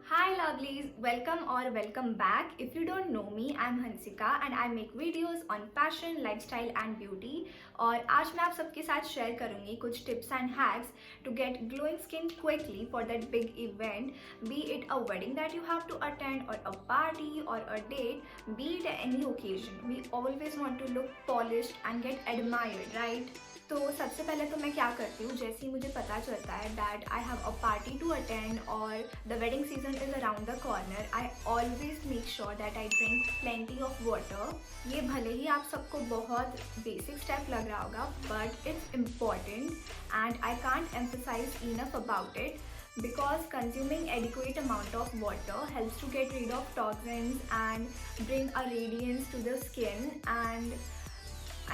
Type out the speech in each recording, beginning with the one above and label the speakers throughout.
Speaker 1: Hi lovelies, welcome or welcome back. If you don't know me, I'm Hansika and I make videos on fashion, lifestyle and beauty. और आज मैं आप सबके साथ share करूंगी कुछ tips and hacks to get glowing skin quickly for that big event, be it a wedding that you have to attend or a party or a date, be it any occasion. We always want to look polished and get admired, right? तो सबसे पहले तो मैं क्या करती हूँ, जैसे ही मुझे पता चलता है that I have a party to attend और the wedding season is around the corner, I always make sure that I drink plenty of water. ये भले ही आप सबको बहुत बेसिक स्टेप लग रहा होगा but it's important and I can't emphasize enough about it because consuming adequate amount of water helps to get rid of toxins and bring a radiance to the skin. And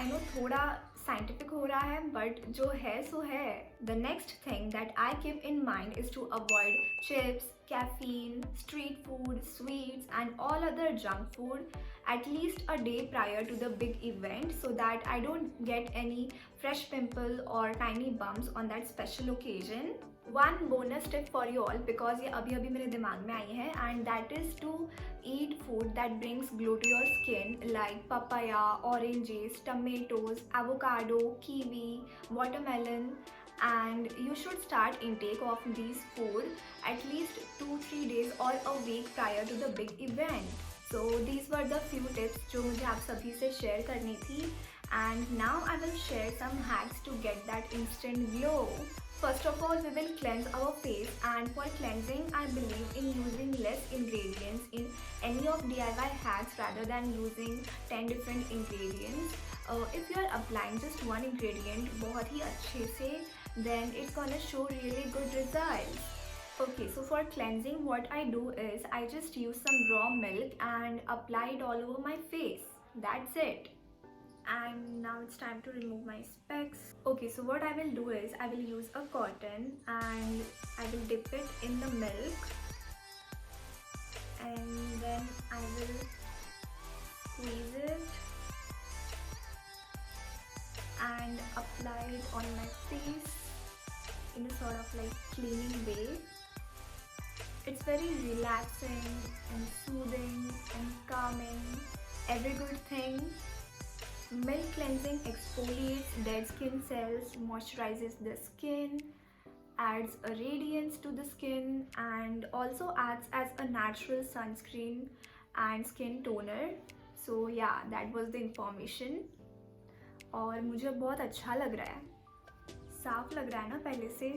Speaker 1: I know थोड़ा scientific हो रहा है but जो है सो है. The next thing that I keep in mind is to avoid chips, caffeine, street food, sweets and all other junk food at least a day prior to the big event so that I don't get any fresh pimple or tiny bumps on that special occasion. One bonus tip for you all because ये अभी अभी मेरे दिमाग में आई है and that is to eat food that brings glow to your skin like papaya, oranges, tomatoes, avocado, kiwi, watermelon, and you should start intake of these food at least 2-3 days or a week prior to the big event. So these were the few tips जो मुझे आप सभी से share करनी थी and now I will share some hacks to get that instant glow. First of all, we will cleanse our face and for cleansing I believe in using less ingredients in any of DIY hacks rather than using 10 different ingredients. If you are applying just one ingredient बहुत ही अच्छे से then it's gonna show really good results. Okay, so for cleansing what I do is I just use some raw milk and apply it all over my face. That's it. And now it's time to remove my specs. Okay, so what I will do is I will use a cotton and I will dip it in the milk and then I will squeeze it and apply it on my face in a sort of like cleaning way. It's very relaxing and soothing and calming, every good thing. Milk cleansing exfoliates dead skin cells, moisturizes the skin, adds a radiance to the skin and also acts as a natural sunscreen and skin toner. So yeah, that was the information. और मुझे बहुत अच्छा लग रहा है, साफ लग रहा है ना पहले से.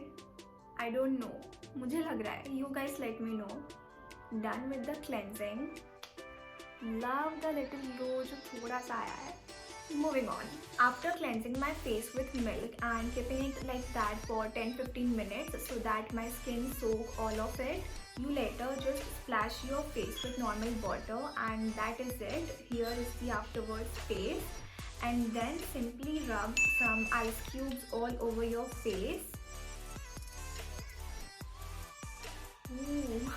Speaker 1: I don't know, मुझे लग रहा है. You guys let me know. Done with the cleansing. Love the little glow जो थोड़ा सा आया है. Moving on. After cleansing my face with milk and keeping it like that for 10-15 minutes so that my skin soak all of it, you later just splash your face with normal water and that is it. Here is the afterwards face and then simply rub some ice cubes all over your face. Ooh.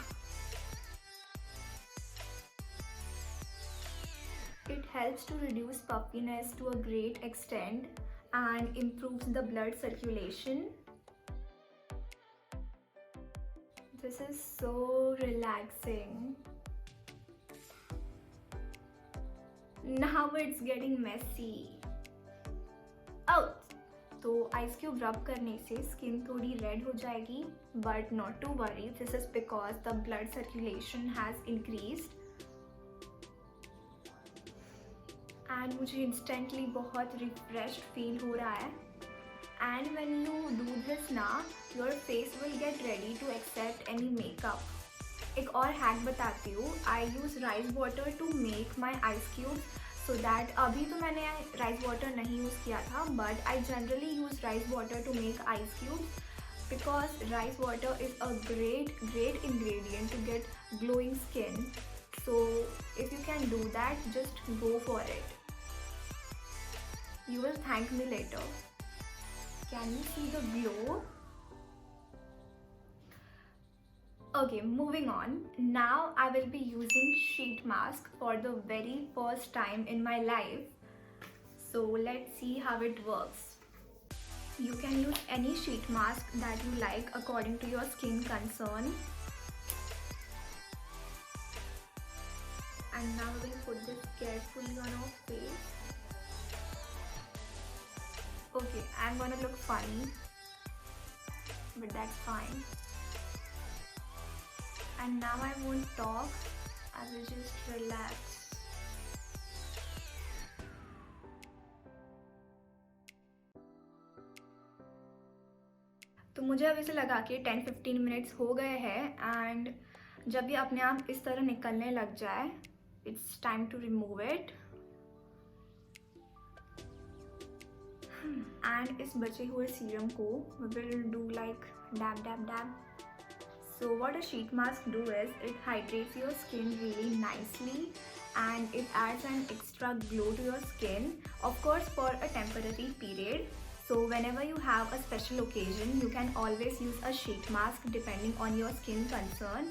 Speaker 1: It helps to reduce puffiness to a great extent and improves the blood circulation. This is so relaxing. Now it's getting messy. Oh! तो ice cube rub करने से skin थोड़ी red हो जाएगी but not to worry, this is because the blood circulation has increased and मुझे instantly बहुत refreshed feel हो रहा है. And when you do this ना your face will get ready to accept any makeup. एक और हैक बताती हूँ. I use rice water to make my ice cube so that अभी तो मैंने राइस वाटर नहीं यूज़ किया था but I generally use rice water to make ice cube because rice water is a great ingredient to get glowing skin. So if you can do that, just go for it. You will thank me later. Can you see the glow? Okay, moving on. Now I will be using sheet mask for the very first time in my life. So let's see how it works. You can use any sheet mask that you like according to your skin concern. And now we'll put this carefully on our face. Okay, I'm gonna look funny, but that's fine. And now I won't talk, I will just relax. तो मुझे अभी से लगा के 10-15 minutes हो गए हैं and जब ये अपने आप इस तरह निकलने लग जाए, it's time to remove it. And इस बचे हुए सीरम को will do like dab dab dab. So what a sheet mask do is it hydrates your skin really nicely and it adds an extra glow to your skin, of course for a temporary period. So whenever you have a special occasion, you can always use a sheet mask depending on your skin concern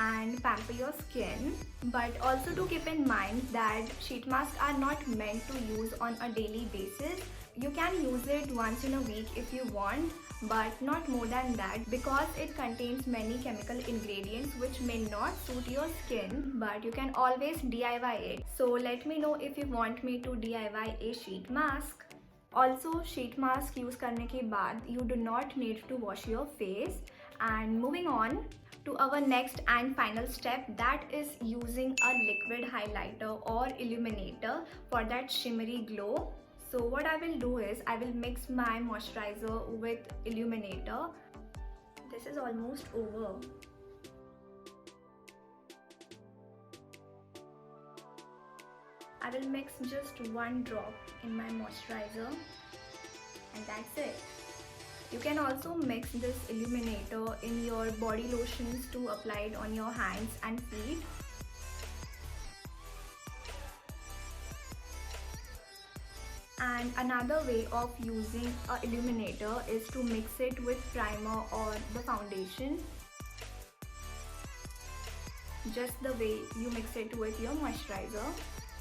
Speaker 1: and pamper your skin. But also do keep in mind that sheet masks are not meant to use on a daily basis. You can use it once in a week if you want, but not more than that because it contains many chemical ingredients which may not suit your skin, but you can always DIY it. So let me know if you want me to DIY a sheet mask. Also sheet mask use करने के बाद you do not need to wash your face. And moving on to our next and final step, that is using a liquid highlighter or illuminator for that shimmery glow. So what I will do is I will mix my moisturizer with illuminator. This is almost over. I will mix just one drop in my moisturizer and that's it. You can also mix this illuminator in your body lotions to apply it on your hands and feet. And another way of using a illuminator is to mix it with primer or the foundation, just the way you mix it with your moisturizer.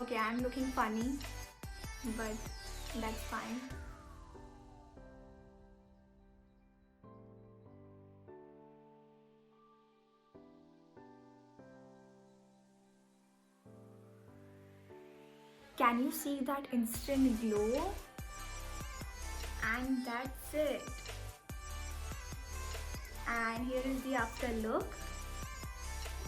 Speaker 1: Okay, I'm looking funny, but that's fine. Can you see that instant glow? And that's it. And here is the after look.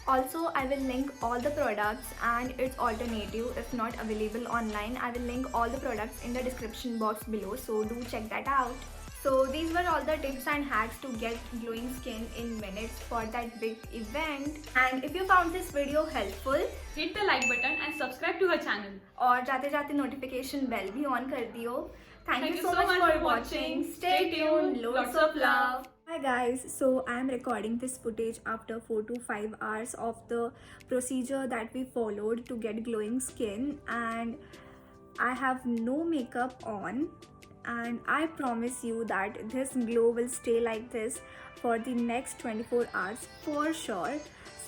Speaker 1: Also, I will link all the products and its alternative if not available online. I will link all the products in the description box below, so do check that out. So these were all the tips and hacks to get glowing skin in minutes for that big event. And if you found this video helpful,
Speaker 2: hit the like button and subscribe to her channel.
Speaker 1: और जाते जाते notification bell भी on कर दियो. Thank you so much for watching. Stay tuned. Lots of love. Hi guys, so I am recording this footage after 4 to 5 hours of the procedure that we followed to get glowing skin, and I have no makeup on. And I promise you that this glow will stay like this for the next 24 hours for sure.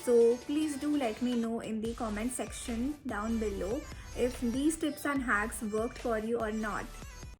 Speaker 1: So please do let me know in the comment section down below if these tips and hacks worked for you or not.